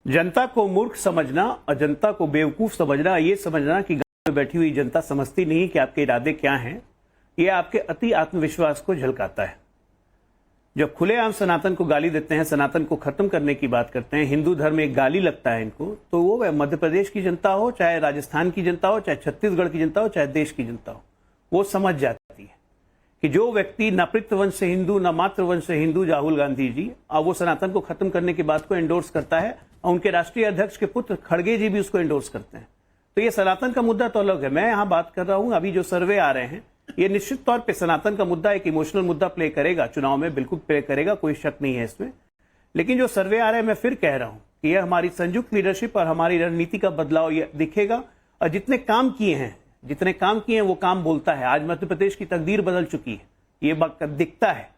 जनता को मूर्ख समझना और जनता को बेवकूफ समझना, ये समझना कि गांव में बैठी हुई जनता समझती नहीं कि आपके इरादे क्या हैं, ये आपके अति आत्मविश्वास को झलकाता है। जब खुलेआम सनातन को गाली देते हैं, सनातन को खत्म करने की बात करते हैं, हिंदू धर्म एक गाली लगता है इनको, तो वो मध्य प्रदेश की जनता हो, चाहे राजस्थान की जनता हो, चाहे छत्तीसगढ़ की जनता हो, चाहे देश की जनता हो, वो समझ जाती है कि जो व्यक्ति न पितृवंश से हिंदू न मातृवंश से हिंदू, राहुल गांधी जी, अब वो सनातन को खत्म करने की बात को एंडोर्स करता है, और उनके राष्ट्रीय अध्यक्ष के पुत्र खड़गे जी भी उसको एंडोर्स करते हैं। तो ये सनातन का मुद्दा तो अलग है। मैं यहाँ बात कर रहा हूँ, अभी जो सर्वे आ रहे हैं, ये निश्चित तौर पे सनातन का मुद्दा एक इमोशनल मुद्दा प्ले करेगा चुनाव में, बिल्कुल प्ले करेगा, कोई शक नहीं है इसमें। लेकिन जो सर्वे आ रहे हैं, मैं फिर कह रहा हूँ कि यह हमारी संयुक्त लीडरशिप और हमारी रणनीति का बदलाव ये दिखेगा। और जितने काम किए हैं वो काम बोलता है। आज मध्य प्रदेश की तकदीर बदल चुकी है, ये बात दिखता है।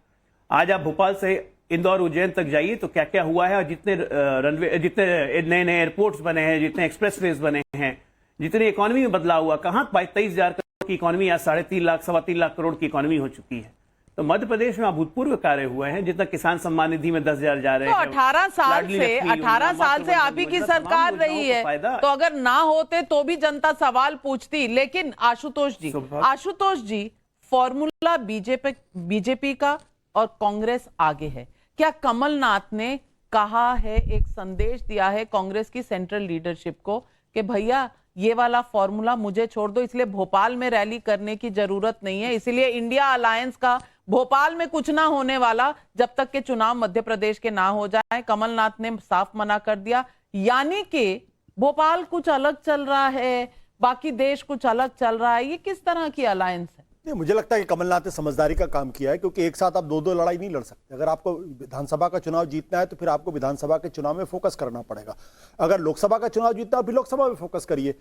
आज आप भोपाल से इंदौर उज्जैन तक जाइए तो क्या क्या हुआ है, और जितने रनवे, जितने नए नए एयरपोर्ट्स बने हैं, जितने एक्सप्रेसवेज बने हैं, जितनी इकोनॉमी में बदलाव हुआ, कहाँ 23,000 करोड़ की इकोनॉमी आज 3.5 लाख 3.25 लाख करोड़ की इकोनॉमी हो चुकी है। तो मध्य प्रदेश में अभूतपूर्व कार्य हुए हैं। जितना किसान सम्मान निधि में 10,000 जा रहे हैं, 18 साल से आप ही की सरकार रही है, तो अगर ना होते तो भी जनता सवाल पूछती। लेकिन आशुतोष जी, फॉर्मूला बीजेपी का और कांग्रेस आगे है। क्या कमलनाथ ने कहा है, एक संदेश दिया है कांग्रेस की सेंट्रल लीडरशिप को कि भैया ये वाला फॉर्मूला मुझे छोड़ दो, इसलिए भोपाल में रैली करने की जरूरत नहीं है, इसलिए इंडिया अलायंस का भोपाल में कुछ ना होने वाला जब तक के चुनाव मध्य प्रदेश के ना हो जाए, कमलनाथ ने साफ मना कर दिया। यानी कि भोपाल कुछ अलग चल रहा है, बाकी देश कुछ अलग चल रहा है। ये किस तरह की अलायंस है? नहीं, मुझे लगता है कि कमलनाथ ने समझदारी का काम किया है, क्योंकि एक साथ आप दो लड़ाई नहीं लड़ सकते। अगर आपको विधानसभा का चुनाव जीतना है तो फिर आपको विधानसभा के चुनाव में फोकस करना पड़ेगा। अगर लोकसभा का चुनाव जीतना है फिर लोकसभा में फोकस करिए।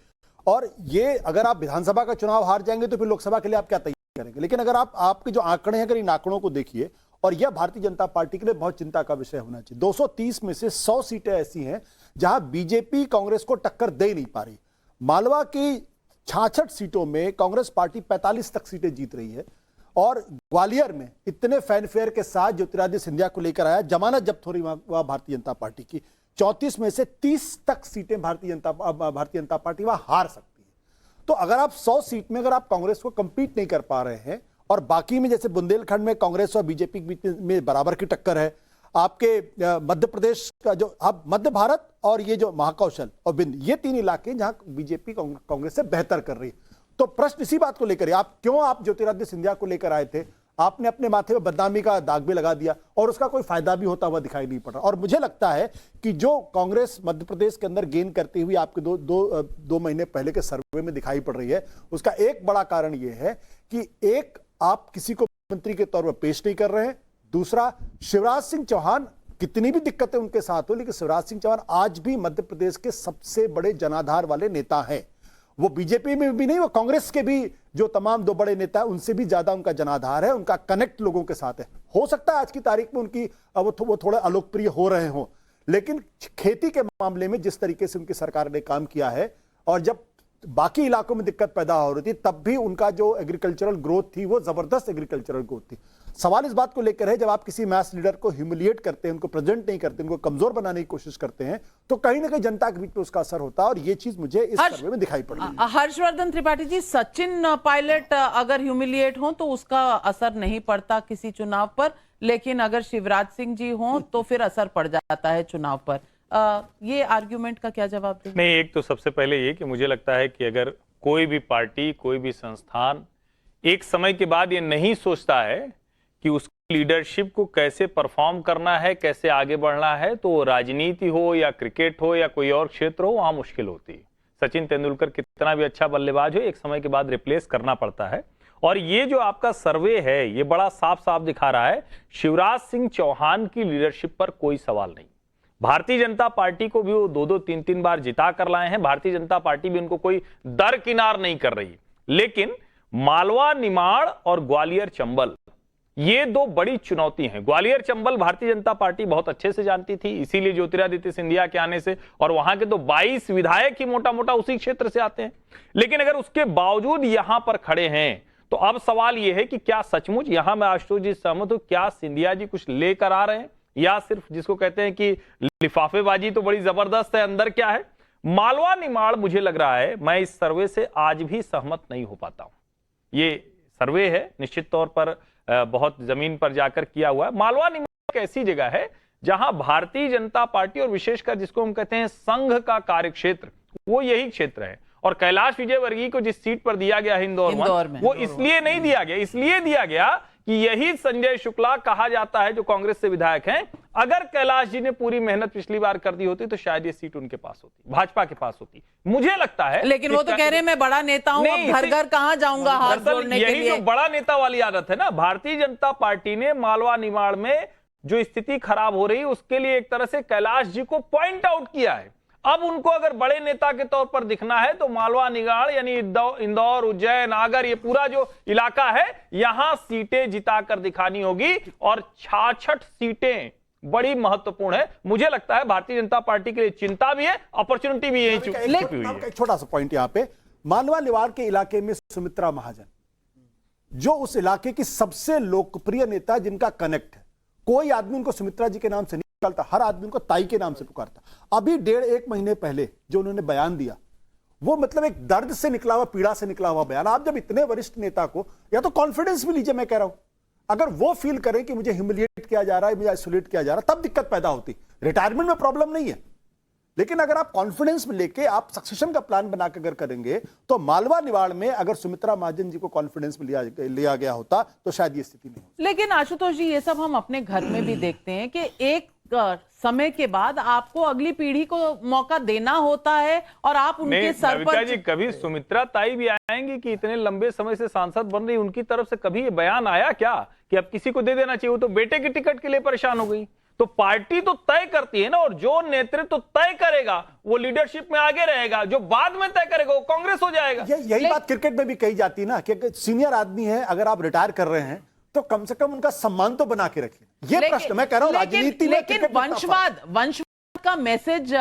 और ये अगर आप विधानसभा का चुनाव हार जाएंगे तो फिर लोकसभा के लिए आप क्या तैयारी करेंगे? लेकिन अगर आपके जो आंकड़े हैं, अगर इन आंकड़ों को देखिए, और यह भारतीय जनता पार्टी के लिए बहुत चिंता का विषय होना चाहिए। 230 में से 100 सीटें ऐसी हैं जहां बीजेपी कांग्रेस को टक्कर दे नहीं पा रही। मालवा की 66 सीटों में कांग्रेस पार्टी 45 तक सीटें जीत रही है, और ग्वालियर में इतने फैनफेयर के साथ ज्योतिरादित्य सिंधिया को लेकर आया, जमानत जब्त हो रही वहां भारतीय जनता पार्टी की। 34 में से 30 तक सीटें भारतीय जनता पार्टी वहां हार सकती है। तो अगर आप 100 सीट में अगर आप कांग्रेस को कंपीट नहीं कर पा रहे हैं, और बाकी में जैसे बुंदेलखंड में कांग्रेस और बीजेपी के बीच में बराबर की टक्कर है, आपके मध्य प्रदेश का जो अब मध्य भारत और ये जो महाकौशल और बिंद, ये 3 इलाके जहां बीजेपी कांग्रेस से बेहतर कर रही है। तो प्रश्न इसी बात को लेकर, आप ज्योतिरादित्य सिंधिया को लेकर आए थे, आपने अपने माथे में बदनामी का दाग भी लगा दिया और उसका कोई फायदा भी होता हुआ दिखाई नहीं पड़ रहा। और मुझे लगता है कि जो कांग्रेस मध्य प्रदेश के अंदर गेन करती हुई आपके दो महीने पहले के सर्वे में दिखाई पड़ रही है, उसका एक बड़ा कारण यह है कि एक, आप किसी को मंत्री के तौर पर पेश नहीं कर रहे हैं। दूसरा, शिवराज सिंह चौहान, कितनी भी दिक्कतें उनके साथ हो, लेकिन शिवराज सिंह चौहान आज भी मध्य प्रदेश के सबसे बड़े जनाधार वाले नेता हैं। वो बीजेपी में भी नहीं, वो कांग्रेस के भी जो तमाम 2 बड़े नेता हैं उनसे भी ज्यादा उनका जनाधार है, उनका कनेक्ट लोगों के साथ है। हो सकता है आज की तारीख में उनकी वो थोड़े अलोकप्रिय हो रहे हों, लेकिन खेती के मामले में जिस तरीके से उनकी सरकार ने काम किया है, और जब बाकी इलाकों में दिक्कत पैदा हो रही थी तब भी उनका जो एग्रीकल्चरल ग्रोथ थी वो जबरदस्त एग्रीकल्चरल ग्रोथ थी। सवाल इस बात को लेकर है, जब आप किसी मैस लीडर को ह्यूमिलिएट करते हैं, उनको प्रेजेंट नहीं करते, उनको कमजोर बनाने की कोशिश करते हैं, तो कहीं ना कहीं जनता के बीच में उसका असर होता है, और ये चीज मुझे इस सर्वे में दिखाई पड़ रही है। हर्षवर्धन त्रिपाठी जी, सचिन पायलट अगर ह्यूमिलिएट हो तो उसका असर नहीं पड़ता किसी चुनाव पर, लेकिन अगर शिवराज सिंह जी हो तो फिर असर पड़ जाता है चुनाव पर। ये आर्ग्यूमेंट का क्या जवाब दें? नहीं, एक तो सबसे पहले ये कि मुझे लगता है कि अगर कोई भी पार्टी, कोई भी संस्थान एक समय के बाद ये नहीं सोचता है कि उसकी लीडरशिप को कैसे परफॉर्म करना है, कैसे आगे बढ़ना है, तो राजनीति हो या क्रिकेट हो या कोई और क्षेत्र हो, वहां मुश्किल होती है। सचिन तेंदुलकर कितना भी अच्छा बल्लेबाज हो, एक समय के बाद रिप्लेस करना पड़ता है। और ये जो आपका सर्वे है, ये बड़ा साफ साफ दिखा रहा है, शिवराज सिंह चौहान की लीडरशिप पर कोई सवाल नहीं। भारतीय जनता पार्टी को भी वो 2-2, 3-3 बार जिता कर लाए हैं। भारतीय जनता पार्टी भी उनको कोई दरकिनार नहीं कर रही। लेकिन मालवा, निमाड़ और ग्वालियर चंबल, ये 2 बड़ी चुनौती हैं। ग्वालियर चंबल भारतीय जनता पार्टी बहुत अच्छे से जानती थी, इसीलिए ज्योतिरादित्य सिंधिया के आने से, और वहां के तो 22 विधायक ही मोटा मोटा उसी क्षेत्र से आते हैं। लेकिन अगर उसके बावजूद यहां पर खड़े हैं, तो अब सवाल यह है कि क्या सचमुच, यहां मैं आशुतोष जी सहमत हूं, क्या सिंधिया जी कुछ लेकर आ रहे हैं, या सिर्फ जिसको कहते हैं कि लिफाफेबाजी तो बड़ी जबरदस्त है, अंदर क्या है। मालवा निमाड़, मुझे लग रहा है, मैं इस सर्वे से आज भी सहमत नहीं हो पाता हूं। ये सर्वे है, निश्चित तौर पर बहुत जमीन पर जाकर किया हुआ है। मालवा निमाड़ एक ऐसी जगह है जहां भारतीय जनता पार्टी और विशेषकर जिसको हम कहते हैं संघ का कार्यक्षेत्र, वो यही क्षेत्र है। और कैलाश विजयवर्गीय को जिस सीट पर दिया गया है इंदौर में, वो इसलिए नहीं दिया गया, इसलिए दिया गया कि यही संजय शुक्ला कहा जाता है जो कांग्रेस से विधायक हैं, अगर कैलाश जी ने पूरी मेहनत पिछली बार कर दी होती तो शायद ये सीट उनके पास होती, भाजपा के पास होती, मुझे लगता है। लेकिन वो तो कह रहे हैं मैं बड़ा नेता हूं, घर घर कहां जाऊंगा हाथ जोड़ने के लिए। यही जो बड़ा नेता वाली आदत है ना, भारतीय जनता पार्टी ने मालवा निमाड़ में जो स्थिति खराब हो रही उसके लिए एक तरह से कैलाश जी को पॉइंट आउट किया है। अब उनको अगर बड़े नेता के तौर पर दिखना है तो मालवा निगाड़ यानी इंदौर, उज्जैन, आगर, ये पूरा जो इलाका है, यहां सीटें जिताकर दिखानी होगी। और 66 सीटें बड़ी महत्वपूर्ण है। मुझे लगता है भारतीय जनता पार्टी के लिए चिंता भी है, अपॉर्चुनिटी भी यही छुपी हुई है। एक छोटा सा पॉइंट यहां पे, मालवा निवाड़ के इलाके में सुमित्रा महाजन, जो उस इलाके की सबसे लोकप्रिय नेता, जिनका कनेक्ट है, कोई आदमी उनको सुमित्रा जी के नाम से हर आदमी उनको ताई के नाम से पुकारता। अभी 1.5 महीने पहले जो उन्होंने बयान दिया, वो मतलब एक दर्द से निकला हुआ, पीड़ा से निकला हुआ बयान। आप जब इतने वरिष्ठ नेता को, या तो कॉन्फिडेंस भी लीजिए, मैं कह रहा हूं, अगर वो फील करें कि मुझे ह्यूमिलिएट किया जा रहा है, मुझे आइसोलेट किया जा रहा है, तब दिक्कत पैदा होती। रिटायरमेंट में प्रॉब्लम नहीं है, लेकिन अगर आप कॉन्फिडेंस में लेके आप सक्सेशन का प्लान बना के अगर करेंगे तो मालवा निवाड़ में अगर सुमित्रा महाजन जी को कॉन्फिडेंस में लिया गया होता तो शायद ये स्थिति नहीं होती। लेकिन आशुतोष जी, ये सब हम अपने घर में भी देखते हैं कि एक समय के बाद आपको अगली पीढ़ी को मौका देना होता है और आप उनके सर पर जी कभी सुमित्रा ताई भी आएंगी कि इतने लंबे समय से सांसद बन रही, उनकी तरफ से कभी ये बयान आया क्या कि अब किसी को दे देना चाहिए? वो तो बेटे की टिकट के लिए परेशान हो गई। तो पार्टी तो तय करती है ना, और जो नेतृत्व तय करेगा वो लीडरशिप में आगे रहेगा, जो बाद में तय करेगा वो कांग्रेस हो जाएगा। यही बात क्रिकेट में भी कही जाती है ना कि सीनियर आदमी है, अगर आप रिटायर कर रहे हैं तो कम से कम उनका सम्मान तो बना के रखिए। ये प्रश्न मैं कह रहा हूं राजनीति में। लेकिन वंशवाद का मैसेज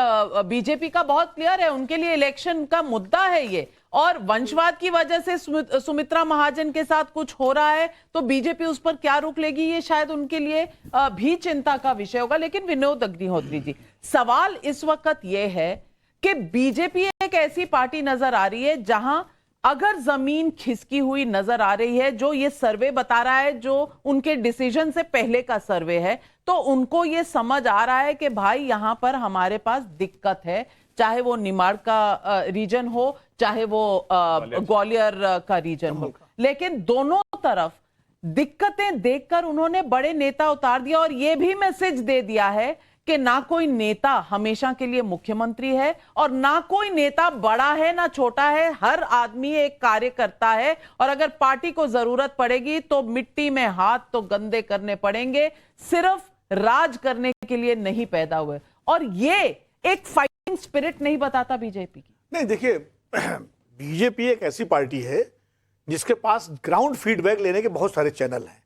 बीजेपी का बहुत क्लियर है, उनके लिए इलेक्शन का मुद्दा है ये, और वंशवाद की वजह से सुमित्रा महाजन के साथ कुछ हो रहा है तो बीजेपी उस पर क्या रुख लेगी, ये शायद उनके लिए भी चिंता का विषय होगा। लेकिन विनोद अग्निहोत्री जी, सवाल इस वक्त ये है कि बीजेपी एक ऐसी पार्टी नजर आ रही है जहां अगर जमीन खिसकी हुई नजर आ रही है, जो ये सर्वे बता रहा है, जो उनके डिसीजन से पहले का सर्वे है, तो उनको ये समझ आ रहा है कि भाई यहां पर हमारे पास दिक्कत है, चाहे वो निमाड़ का रीजन हो, चाहे वो ग्वालियर का रीजन हो। लेकिन दोनों तरफ दिक्कतें देखकर उन्होंने बड़े नेता उतार दिया और ये भी मैसेज दे दिया है कि ना कोई नेता हमेशा के लिए मुख्यमंत्री है और ना कोई नेता बड़ा है ना छोटा है, हर आदमी एक कार्यकर्ता है, और अगर पार्टी को जरूरत पड़ेगी तो मिट्टी में हाथ तो गंदे करने पड़ेंगे, सिर्फ राज करने के लिए नहीं पैदा हुए। और ये एक फाइटिंग स्पिरिट नहीं बताता बीजेपी की? नहीं, देखिए बीजेपी एक ऐसी पार्टी है जिसके पास ग्राउंड फीडबैक लेने के बहुत सारे चैनल हैं।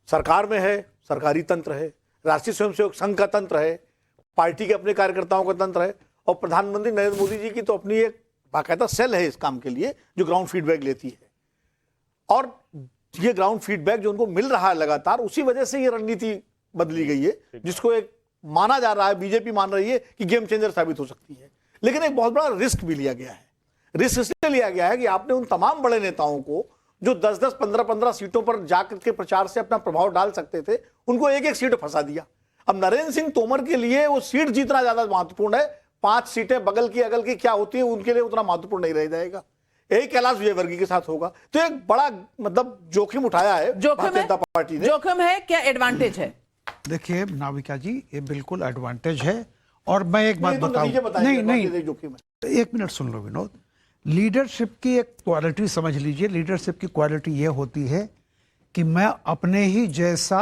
सरकार में है, सरकारी तंत्र है, राष्ट्रीय स्वयंसेवक संघ का तंत्र है, पार्टी के अपने कार्यकर्ताओं का तंत्र है, और प्रधानमंत्री नरेंद्र मोदी जी की तो अपनी एक बाकायदा सेल है इस काम के लिए जो ग्राउंड फीडबैक लेती है। और ये ग्राउंड फीडबैक जो उनको मिल रहा है लगातार, उसी वजह से ये रणनीति बदली गई है, जिसको एक माना जा रहा है, बीजेपी मान रही है कि गेम चेंजर साबित हो सकती है। लेकिन एक बहुत बड़ा रिस्क भी लिया गया है। रिस्क इसलिए लिया गया है कि आपने उन तमाम बड़े नेताओं को जो 10-10, 15-15 सीटों पर जाकर के प्रचार से अपना प्रभाव डाल सकते थे, उनको एक एक सीट फंसा दिया। अब नरेंद्र सिंह तोमर के लिए वो सीट जीतना ज्यादा महत्वपूर्ण है, 5 सीटें बगल की अगल की क्या होती है उनके लिए उतना महत्वपूर्ण नहीं रह जाएगा। यही कैलाश विजयवर्गीय के साथ होगा। तो एक बड़ा मतलब जोखिम उठाया है भारतीय जनता पार्टी ने। जोखिम है क्या एडवांटेज है? देखिए नाविका जी, ये बिल्कुल एडवांटेज है। और मैं एक बात बताऊं, नहीं, एक मिनट सुन लो विनोद। लीडरशिप की एक क्वालिटी समझ लीजिए। लीडरशिप की क्वालिटी ये होती है कि मैं अपने ही जैसा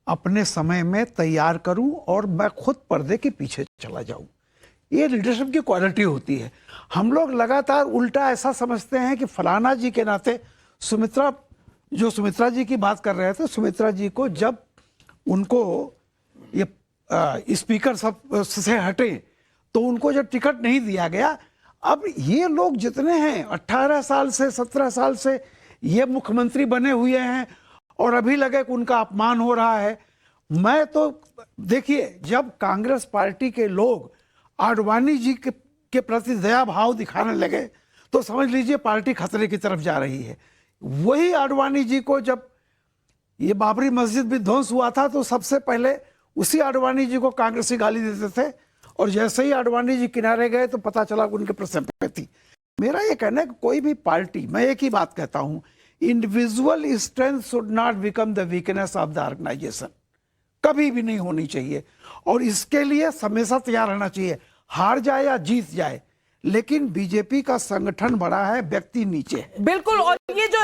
अपने समय में तैयार करूं और मैं खुद पर्दे के पीछे चला जाऊं। ये लीडरशिप की क्वालिटी होती है। हम लोग लगातार उल्टा ऐसा समझते हैं कि फलाना जी के नाते सुमित्रा जी की बात कर रहे थे, सुमित्रा जी को जब उनको ये स्पीकर सब से हटे तो उनको जब टिकट नहीं दिया गया। अब ये लोग जितने हैं 18 साल से 17 साल से ये मुख्यमंत्री बने हुए हैं और अभी लगे कि उनका अपमान हो रहा है। मैं तो देखिए, जब कांग्रेस पार्टी के लोग आडवाणी जी के प्रति दया भाव दिखाने लगे तो समझ लीजिए पार्टी खतरे की तरफ जा रही है। वही आडवाणी जी को जब ये बाबरी मस्जिद भी ध्वंस हुआ था तो सबसे पहले उसी आडवाणी जी को कांग्रेसी गाली देते थे, और जैसे ही आडवाणी जी किनारे गए तो पता चला कि उनके प्रति। मेरा ये कहना है कि कोई भी पार्टी, मैं एक ही बात कहता हूं, individual strength should not become the weakness of the organisation, कभी भी नहीं होनी चाहिए। और इसके लिए हमेशा तैयार रहना चाहिए, हार जाए या जीत जाए, लेकिन बीजेपी का संगठन बड़ा है, व्यक्ति नीचे है। बिल्कुल। और ये जो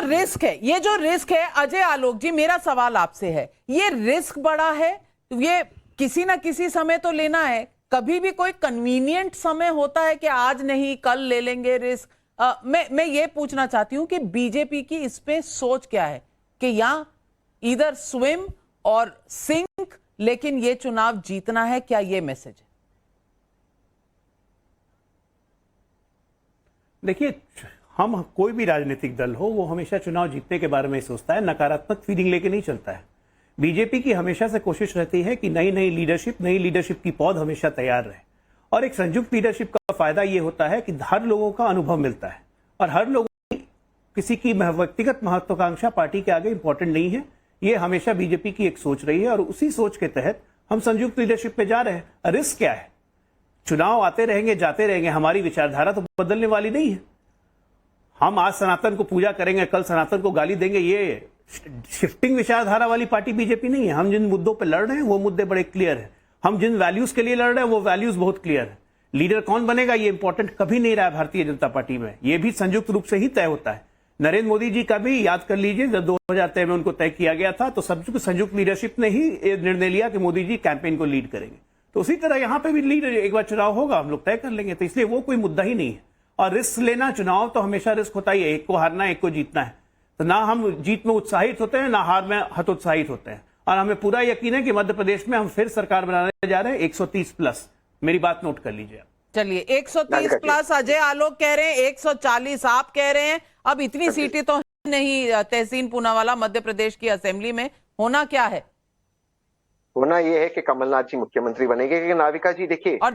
रिस्क है अजय आलोक जी, मेरा सवाल आपसे है, ये रिस्क बड़ा है, ये किसी ना किसी समय तो लेना है। कभी भी कोई कन्वीनियंट समय होता है कि आज नहीं कल ले लेंगे रिस्क? मैं ये पूछना चाहती हूं कि बीजेपी की इस पे सोच क्या है कि यहां इधर स्विम और सिंक, लेकिन ये चुनाव जीतना है, क्या ये मैसेज है? देखिए, हम कोई भी राजनीतिक दल हो वो हमेशा चुनाव जीतने के बारे में सोचता है, नकारात्मक फीलिंग लेके नहीं चलता है। बीजेपी की हमेशा से कोशिश रहती है कि नई लीडरशिप की पौध हमेशा तैयार रहे। और एक संयुक्त लीडरशिप का फायदा ये होता है कि हर लोगों का अनुभव मिलता है और हर लोगों की किसी की व्यक्तिगत महत्वाकांक्षा पार्टी के आगे इंपॉर्टेंट नहीं है। ये हमेशा बीजेपी की एक सोच रही है और उसी सोच के तहत हम संयुक्त लीडरशिप पे जा रहे हैं। रिस्क क्या है? चुनाव आते रहेंगे जाते रहेंगे, हमारी विचारधारा तो बदलने वाली नहीं है। हम आज सनातन को पूजा करेंगे, कल सनातन को गाली देंगे, ये शिफ्टिंग विचारधारा वाली पार्टी बीजेपी नहीं है। हम जिन मुद्दों पर लड़ रहे हैं वो मुद्दे बड़े क्लियर हैं। हम जिन वैल्यूज के लिए लड़ रहे हैं वो वैल्यूज बहुत क्लियर है। लीडर कौन बनेगा ये इंपॉर्टेंट कभी नहीं रहा है भारतीय जनता पार्टी में, ये भी संयुक्त रूप से ही तय होता है। नरेंद्र मोदी जी का भी याद कर लीजिए, जब 2013 में उनको तय किया गया था तो सब संयुक्त लीडरशिप ने ही निर्णय लिया कि मोदी जी कैंपेन को लीड करेंगे। तो उसी तरह यहां पे भी लीड, एक बार चुनाव होगा हम लोग तय कर लेंगे, तो इसलिए वो कोई मुद्दा ही नहीं है। और रिस्क लेना, चुनाव तो हमेशा रिस्क होता ही है, एक को हारना एक को जीतना है। तो ना हम जीत में उत्साहित होते हैं ना हार में हतोत्साहित होते हैं। और हमें पूरा यकीन है कि मध्य प्रदेश में हम फिर सरकार बनाने जा रहे हैं 130 प्लस। मेरी बात नोट कर लीजिए। चलिए 130 प्लस अजय आलोक कह रहे हैं, 140 आप कह रहे हैं। अब इतनी सीटें तो नहीं तहसीन पूनावाला मध्य प्रदेश की असेंबली में, होना क्या है? होना यह है कि कमलनाथ जी मुख्यमंत्री बनेंगे। क्योंकि नाविका जी देखिए, और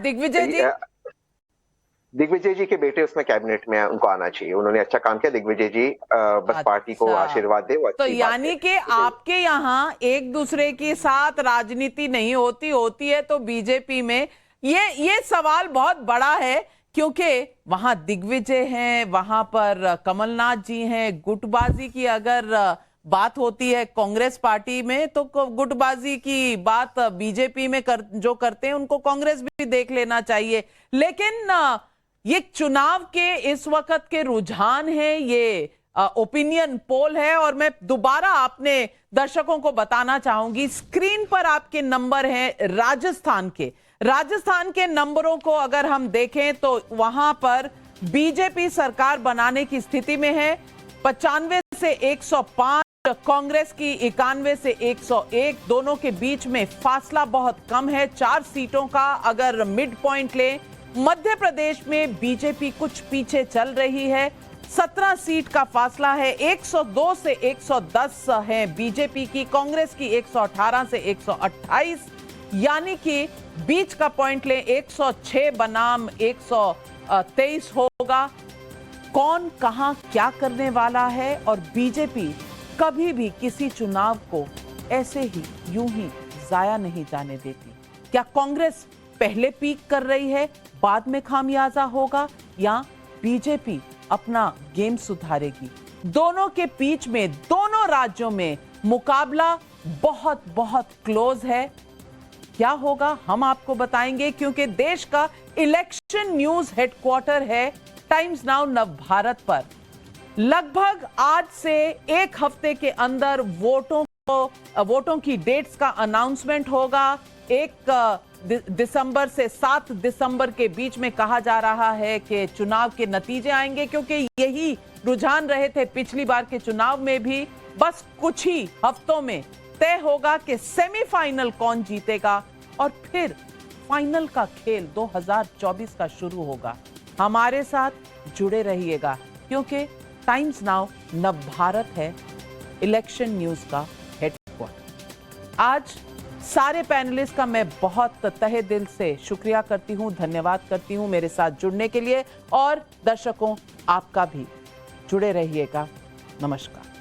दिग्विजय जी के बेटे उसमें कैबिनेट में उनको आना चाहिए, उन्होंने अच्छा काम किया। दिग्विजय जी बस पार्टी को आशीर्वाद दे, वो तो यानी कि आपके यहाँ एक दूसरे के साथ राजनीति नहीं होती, होती है तो बीजेपी में। ये सवाल बहुत बड़ा है क्योंकि वहां दिग्विजय हैं, वहां पर कमलनाथ जी हैं। गुटबाजी की अगर बात होती है कांग्रेस पार्टी में तो गुटबाजी की बात बीजेपी में जो करते हैं उनको कांग्रेस भी देख लेना चाहिए। लेकिन ये चुनाव के इस वक्त के रुझान है, ये ओपिनियन पोल है। और मैं दोबारा अपने दर्शकों को बताना चाहूंगी, स्क्रीन पर आपके नंबर हैं राजस्थान के नंबरों को अगर हम देखें तो वहां पर बीजेपी सरकार बनाने की स्थिति में है। 95 से 105, कांग्रेस की 91 से 101, दोनों के बीच में फासला बहुत कम है, 4 सीटों का अगर मिड पॉइंट ले। मध्य प्रदेश में बीजेपी कुछ पीछे चल रही है, 17 सीट का फासला है, 102 से 110 है बीजेपी की, कांग्रेस की 118 से 128, यानी कि बीच का पॉइंट ले 106 बनाम 123 होगा। कौन कहां क्या करने वाला है, और बीजेपी कभी भी किसी चुनाव को ऐसे ही यूं ही जाया नहीं जाने देती। क्या कांग्रेस पहले पीक कर रही है, बाद में खामियाजा होगा, या बीजेपी अपना गेम सुधारेगी? दोनों के बीच में, दोनों राज्यों में मुकाबला बहुत बहुत क्लोज है। क्या होगा हम आपको बताएंगे, क्योंकि देश का इलेक्शन न्यूज हेडक्वार्टर है टाइम्स नाउ नवभारत पर। लगभग आज से एक हफ्ते के अंदर वोटों की डेट्स का अनाउंसमेंट होगा। 1 दिसंबर से 7 दिसंबर के बीच में कहा जा रहा है कि चुनाव के नतीजे आएंगे, क्योंकि यही रुझान रहे थे पिछली बार के चुनाव में भी। बस कुछ ही हफ्तों में तय होगा कि सेमीफाइनल कौन जीतेगा, और फिर फाइनल का खेल 2024 का शुरू होगा। हमारे साथ जुड़े रहिएगा, क्योंकि टाइम्स नाउ नवभारत है इलेक्शन न्यूज का हेडक्वार्टर। आज सारे पैनलिस्ट का मैं बहुत तहे दिल से शुक्रिया करती हूं, धन्यवाद करती हूं मेरे साथ जुड़ने के लिए, और दर्शकों आपका भी जुड़े रहिएगा। नमस्कार।